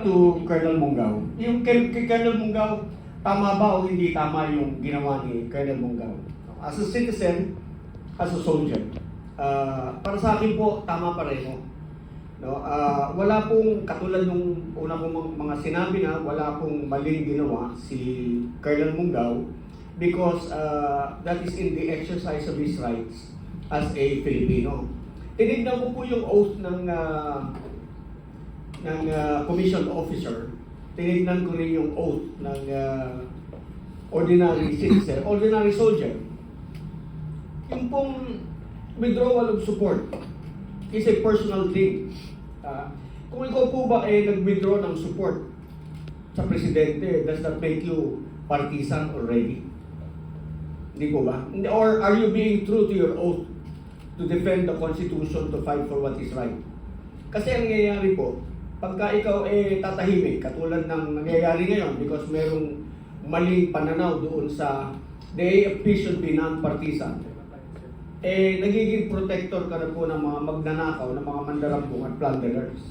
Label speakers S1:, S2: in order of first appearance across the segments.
S1: to Colonel Mungao. Yung kay Colonel Mungao, tama ba o hindi tama yung ginawa ni Colonel Mungao? As a citizen, as a soldier. Para sa akin po, tama pareho. No, wala pong katulad nung una kong mga sinabi na wala pong maling ginawa si Colonel Mungao because that is in the exercise of his rights as a Filipino. Tinignan ko po yung oath ng commissioned officer. Tinignan ko rin yung oath ng ordinary citizen, ordinary soldier. Yung pong withdrawal of support is a personal thing. Kung ikaw po ba ay nag-withdraw ng support sa presidente, does that make you partisan already? Hindi po ba? Or are you being true to your oath to defend the Constitution, to fight for what is right? Kasi ang nangyayari po, pagka ikaw tatahimik, katulad ng nangyayari ngayon because merong maling pananaw doon sa the AFP should be non-partisan, nagiging protector ka na po ng mga magnanakaw, ng mga mandarambong at plunderers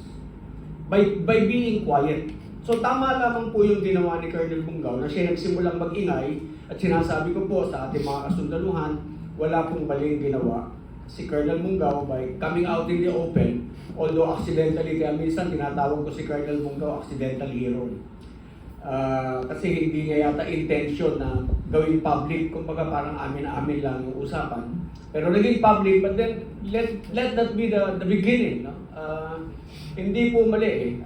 S1: by being quiet. So tama lamang po yung ginawa ni Colonel Mungao na siya nagsimulang mag-ingay at sinasabi ko po sa ating mga kasundaluhan, wala pong maling ginawa si Colonel Mungao by coming out in the open, although accidentally, kaya minsan tinatawag ko si Colonel Mungao accidental hero. Kasi hindi niya yata intention na gawing public, kumbaga parang amin-amin lang yung usapan. Pero naging public, but then let that be the beginning. No? Hindi po mali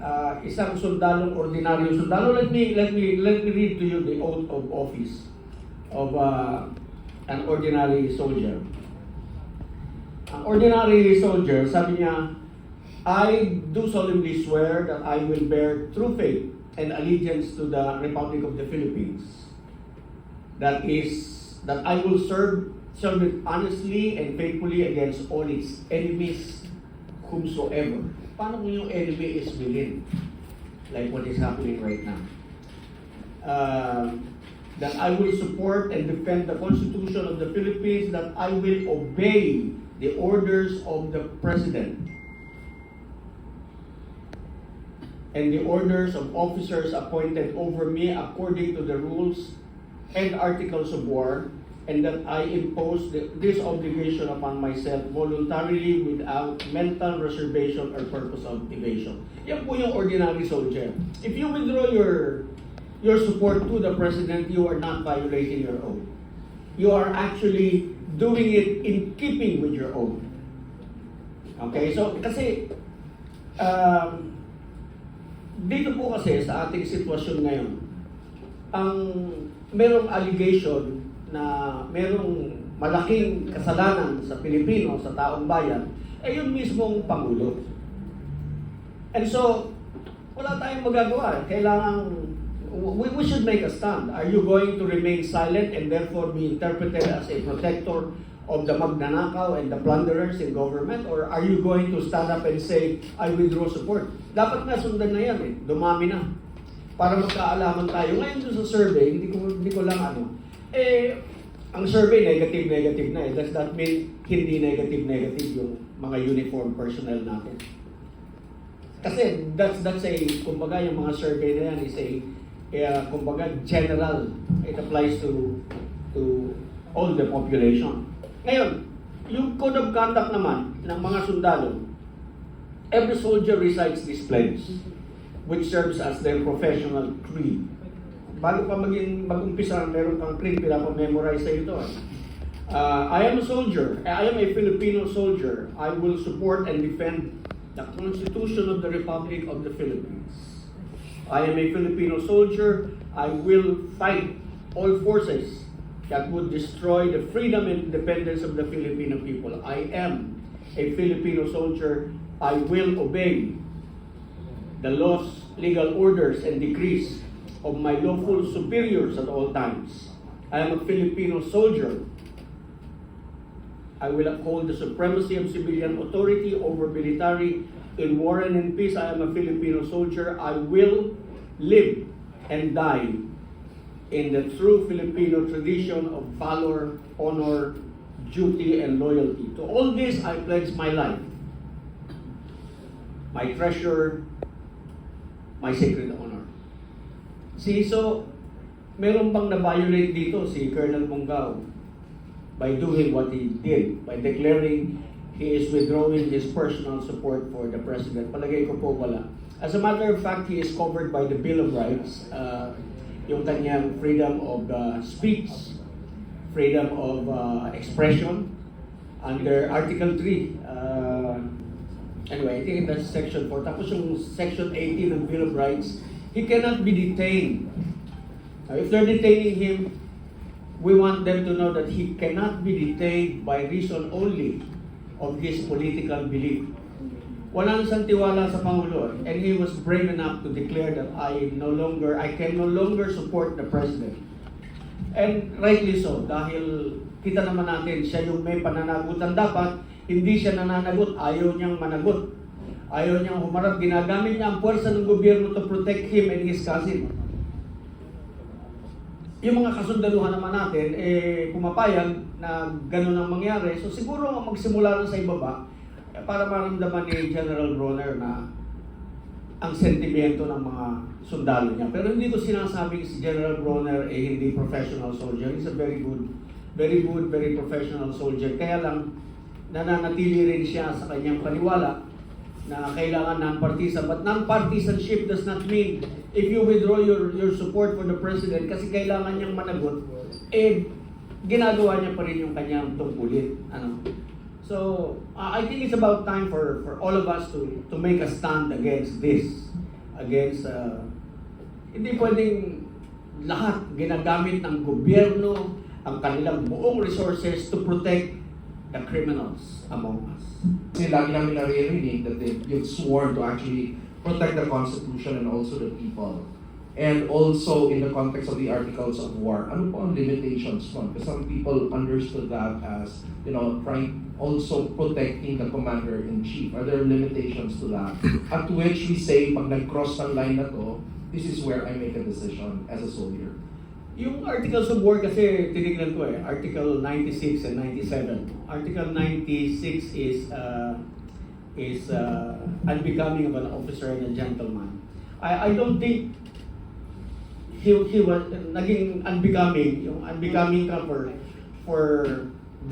S1: isang sundalong, ordinaryo sundalo. Let me read to you the oath of office of an ordinary soldier. An ordinary soldier, sabi niya, I do solemnly swear that I will bear true faith and allegiance to the Republic of the Philippines. That I will serve it honestly and faithfully against all its enemies whomsoever. Paano kung yung enemy is within? Like what is happening right now. That I will support and defend the Constitution of the Philippines, that I will obey the orders of the President and the orders of officers appointed over me according to the rules and articles of war, and that I impose this obligation upon myself voluntarily without mental reservation or purpose of evasion. Yan po yung ordinary soldier. If you withdraw your support to the President, you are not violating your oath. You are actually doing it in keeping with your oath. Okay, so kasi dito po kasi sa ating sitwasyon ngayon, ang merong allegation na merong malaking kasalanan sa Pilipino, sa taong bayan, yun mismong Pangulo. And so, wala tayong magagawa. Kailangan, we should make a stand. Are you going to remain silent and therefore be interpreted as a protector of the magnanakaw and the plunderers in government? Or are you going to stand up and say, I withdraw support? Dapat nga sundan na yan dumami na. Para magkaalaman tayo. Ngayon doon sa survey, hindi ko lang ang survey negative na Does that mean hindi negative yung mga uniform personnel natin? Kasi that's a, kumbaga yung mga survey na yan is kumbaga general. It applies to all the population. Ngayon, yung code of conduct naman ng mga sundalo, every soldier recites this pledge, which serves as their professional creed. Bago pa mag-umpisa, meron kang creed, pinapamemorize sa ito. I am a soldier. I am a Filipino soldier. I will support and defend the Constitution of the Republic of the Philippines. I am a Filipino soldier. I will fight all forces that would destroy the freedom and independence of the Filipino people. I am a Filipino soldier. I will obey the laws, legal orders, and decrees of my lawful superiors at all times. I am a Filipino soldier. I will uphold the supremacy of civilian authority over military in war and in peace. I am a Filipino soldier. I will live and die in the true Filipino tradition of valor, honor, duty, and loyalty. To all this, I pledge my life, my treasure, my sacred honor. See, so, meron bang na-violate dito si Colonel Mungao by doing what he did, by declaring he is withdrawing his personal support for the President? Palagay ko po wala. As a matter of fact, he is covered by the Bill of Rights, yung kanyang freedom of speech, freedom of expression, under Article 3. Anyway, I think that's Section 4. Tapos yung Section 18 ng Bill of Rights, he cannot be detained. If they're detaining him, we want them to know that he cannot be detained by reason only of his political belief. Walang santiwala sa Pangulo, and he was brave enough to declare that I can no longer support the President. And rightly so, dahil kita naman natin, siya yung may pananagutan dapat, hindi siya nananagot, ayaw niyang managot. Ayaw niyang humarap, ginagamit niya ang puwersa ng gobyerno to protect him and his cousin. Yung mga kasundaluhan naman natin, pumapayag na gano'n ang mangyari. So siguro magsimula na sa ibaba, para maramdaman ni General Bronner na ang sentimiento ng mga sundalo niya. Pero hindi ko sinasabing si General Bronner hindi professional soldier. He's a very professional soldier. Kaya lang, nananatili rin siya sa kanyang paniwala na kailangan non-partisan. But non-partisanship does not mean if you withdraw your support for the President kasi kailangan niyang managot, ginagawa niya pa rin yung kanyang tungkulin. So, I think it's about time for all of us to make a stand against this. Hindi pwedeng lahat ginagamit ng gobyerno ang kanilang buong resources to protect the criminals among us.
S2: Kasi lagi namin naririnig that you've sworn to actually protect the Constitution and also the people. And also in the context of the Articles of War, ano po ang limitations mo? Because some people understood that as, trying also protecting the Commander-in-Chief. Are there limitations to that? At which we say, pag nag-cross ng line na to, this is where I make a decision as a soldier.
S1: Yung Articles of War kasi tinignan ko Article 96 and 97. Article 96 is unbecoming of an officer and a gentleman. I don't think he was naging unbecoming, yung unbecoming ka for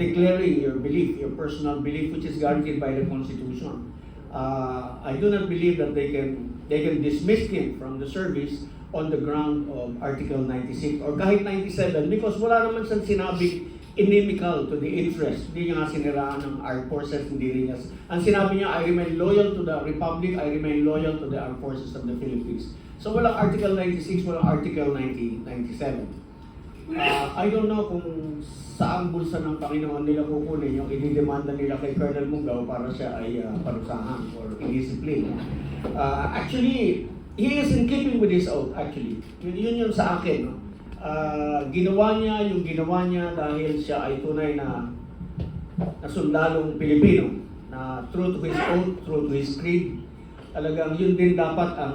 S1: declaring your belief, your personal belief, which is guaranteed by the Constitution. I do not believe that they can dismiss him from the service on the ground of Article 96 or kahit 97 because wala naman siyang sinabing inimical to the interest. Hindi niya nga siniraan ng armed forces, hindi rin niya. Ang sinabi niya, I remain loyal to the Republic, I remain loyal to the armed forces of the Philippines. So walang Article 96, walang Article 97. I don't know kung saang bulsa ng Panginoon nila kukunin yung ididemanda nila kay Colonel Mungao para siya ay parusahan or indiscipline. Actually, he is in keeping with his oath, actually. Yun yung sa akin. Ginawa niya dahil siya ay tunay na sundalong Pilipino na true to his oath, true to his creed. Talagang yun din dapat ang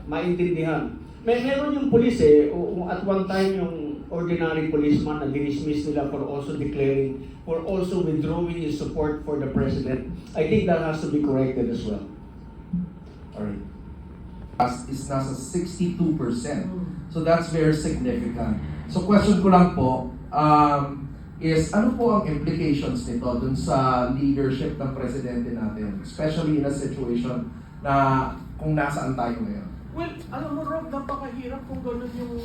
S1: maintindihan. Meron yung pulis at one time yung ordinary policeman na dinismiss nila for also withdrawing his support for the President. I think that has to be corrected as well.
S2: Alright. Is nasa 62%. So that's very significant. So question ko lang po, is ano po ang implications nito dun sa leadership ng presidente natin? Especially in a situation na kung nasaan tayo ngayon.
S3: Well, alam mo Rob, napakahirap kung gano'n yung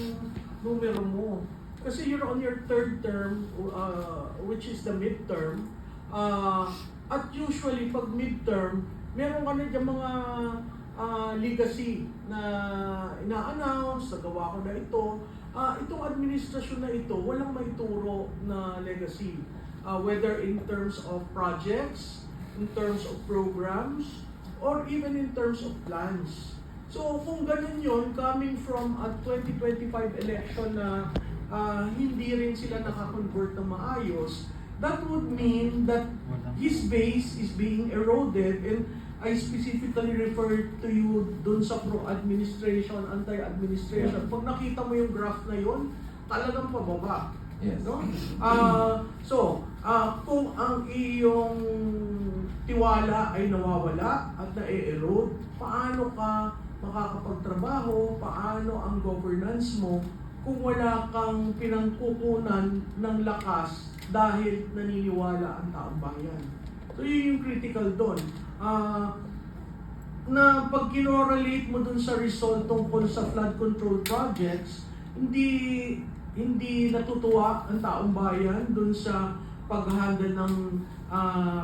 S3: numero mo. Kasi you're on your third term, which is the midterm. At usually, pag midterm, meron ka na dyan mga legacy na ina-announce, nagawa ko na ito. Itong administrasyon na ito, walang maituro na legacy. Whether in terms of projects, in terms of programs, or even in terms of plans. So kung ganun yun, coming from a 2025 election na hindi rin sila nakakonvert na maayos, that would mean that his base is being eroded, and I specifically refer to you dun sa pro-administration, anti-administration. Pag nakita mo yung graph na yun, talagang pababa.
S2: Yes.
S3: No? Kung ang iyong tiwala ay nawawala at na-erode, paano ka makakapagtrabaho, paano ang governance mo kung wala kang pinangkukunan ng lakas dahil naniniwala ang taong bayan. So yun yung critical doon. Na pag kinorelate mo dun sa result tungkol sa flood control projects, hindi natutuwa ang taong bayan dun sa pag-handle ng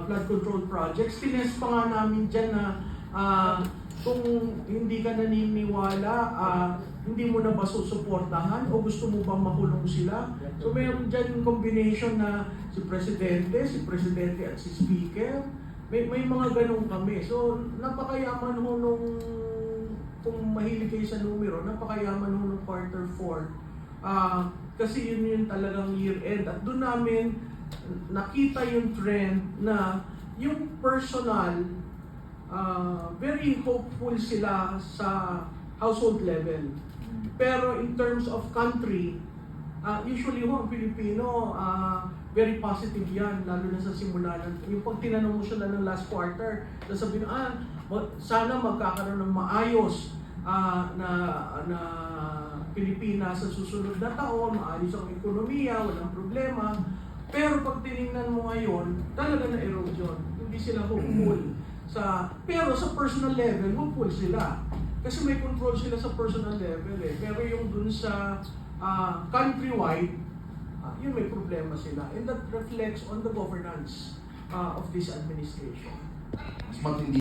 S3: flood control projects. Tinest pa nga namin dyan na kung hindi ka naniniwala, hindi mo na ba susuportahan o gusto mo bang makulong sila? So mayroon dyan combination na si Presidente at si Speaker. May mga ganun kami. So napakayaman ho nung, kung mahilig kayo sa numero, napakayaman ho nung quarter 4. Kasi yun talagang year end. At doon namin nakita yung trend na yung personal, very hopeful sila sa household level. Pero in terms of country, usually ho, ang Pilipino, very positive yan, lalo na sa simula. Yung pag tinanong mo sila ng last quarter, sasabihin, sana magkakaroon ng maayos na Pilipinas sa susunod na taon, maayos ang ekonomiya, walang problema. Pero pag tinignan mo ngayon, talaga na erosion. Hindi sila hopeful. Pero sa personal level, hopeful sila. Kasi may control sila sa personal level eh. Pero yung dun sa countrywide, yun may problema sila. And that reflects on the governance of this administration.
S2: Mas matindi